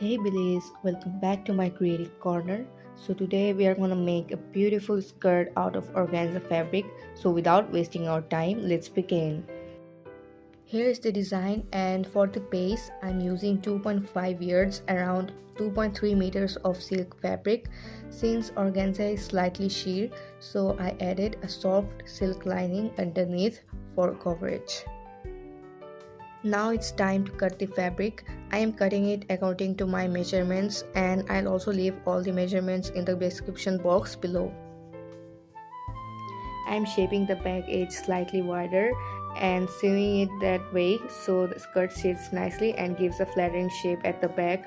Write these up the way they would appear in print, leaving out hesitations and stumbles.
Hey Billies, welcome back to my creative corner. So today we are gonna make a beautiful skirt out of organza fabric. So without wasting our time, let's begin. Here is the design, and for the base I'm using 2.5 yards, around 2.3 meters of silk fabric. Since organza is slightly sheer, so I added a soft silk lining underneath for coverage. Now it's time to cut the fabric. I am cutting it according to my measurements, and I'll also leave all the measurements in the description box below. I am shaping the back edge slightly wider and sewing it that way so the skirt sits nicely and gives a flattering shape at the back.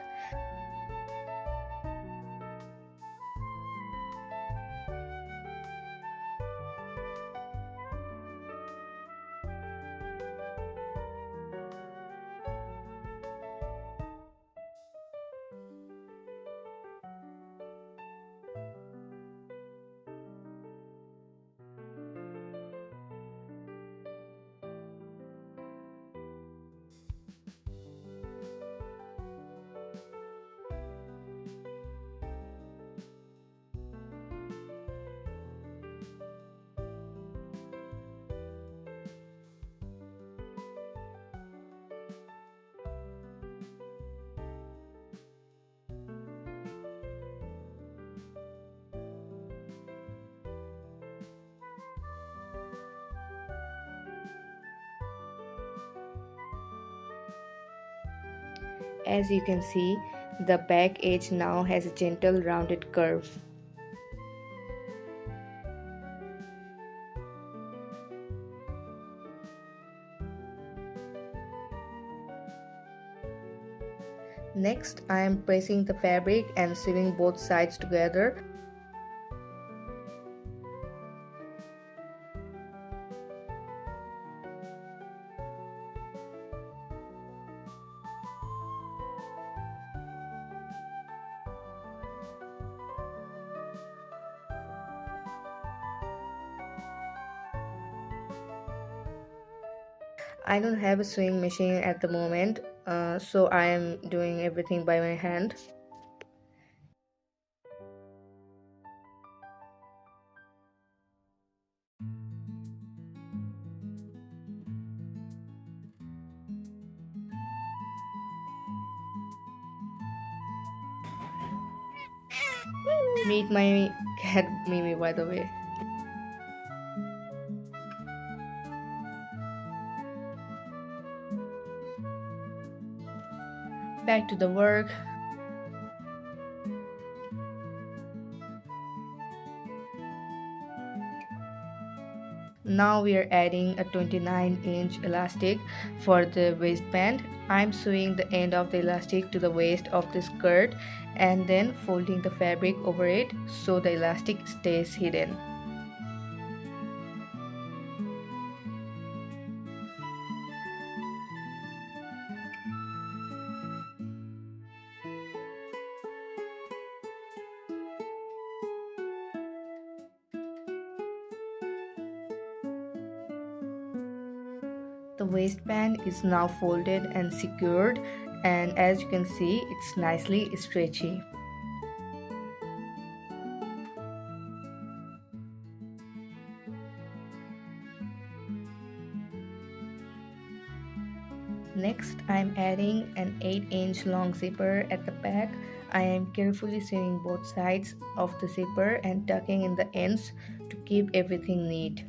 As you can see, the back edge now has a gentle rounded curve. Next, I am pressing the fabric and sewing both sides together. I don't have a sewing machine at the moment, so I am doing everything by my hand. Meet my cat Mimi, by the way. Back to the work. Now we are adding a 29-inch elastic for the waistband. I'm sewing the end of the elastic to the waist of the skirt and then folding the fabric over it so the elastic stays hidden. The waistband is now folded and secured, and as you can see, it's nicely stretchy. Next, I'm adding an 8-inch long zipper at the back. I am carefully sewing both sides of the zipper and tucking in the ends to keep everything neat.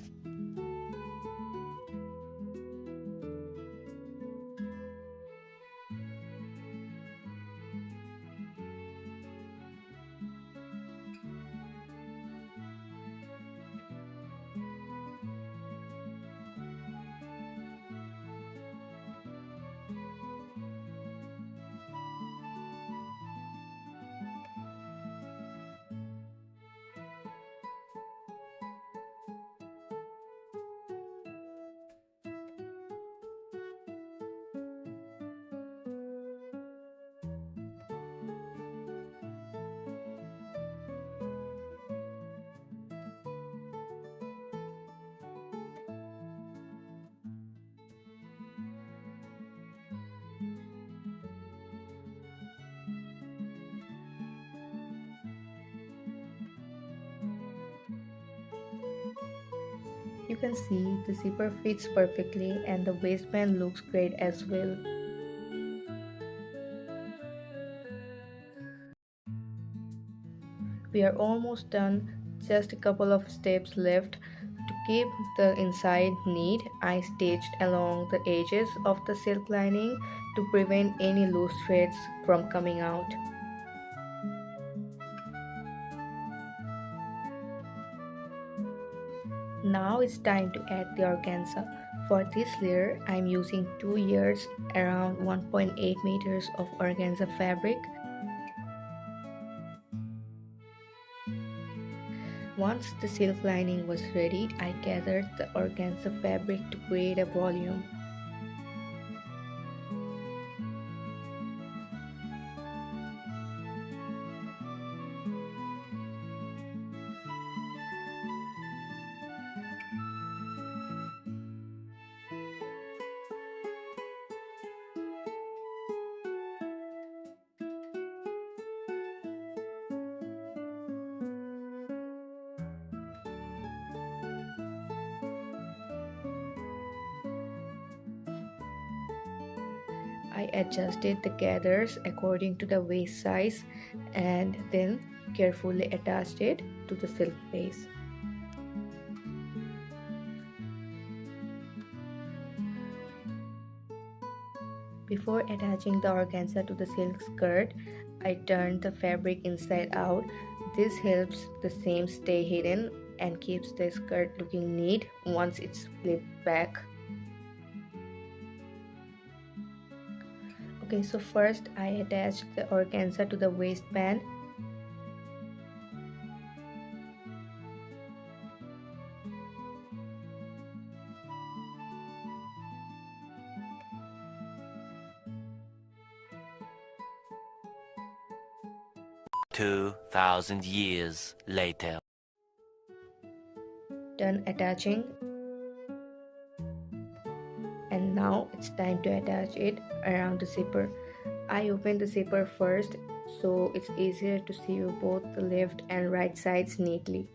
You can see the zipper fits perfectly and the waistband looks great as well. We are almost done, just a couple of steps left. To keep the inside neat, I stitched along the edges of the silk lining to prevent any loose threads from coming out. Now it's time to add the organza. For this layer, I'm using 2 yards around 1.8 meters of organza fabric. Once the silk lining was ready, I gathered the organza fabric to create a volume. I adjusted the gathers according to the waist size and then carefully attached it to the silk base. Before attaching the organza to the silk skirt, I turned the fabric inside out. This helps the seam stay hidden and keeps the skirt looking neat once it's flipped back. Okay, so first I attached the organza to the waistband. Two thousand years later. Done attaching, and now it's time to attach it around the zipper. I open the zipper first so it's easier to sew both the left and right sides neatly.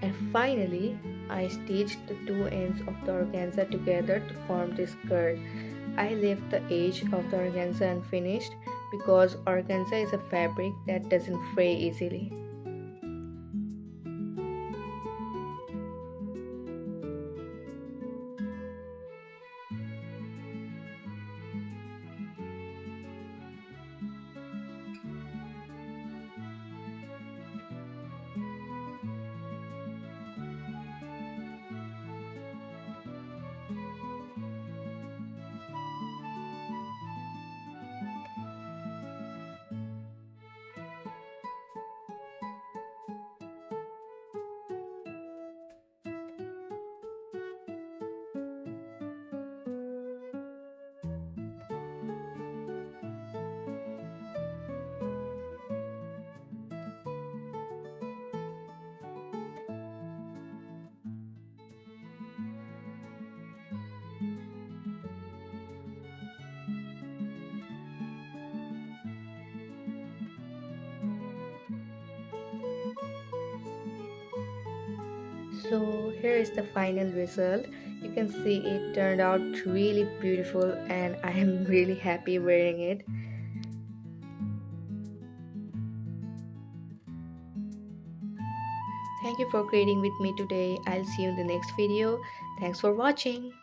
And finally, I stitched the two ends of the organza together to form this skirt. I left the edge of the organza unfinished because organza is a fabric that doesn't fray easily. So here is the final result. You can see it turned out really beautiful and I am really happy wearing it. Thank you for creating with me today. I'll see you in the next video. Thanks for watching.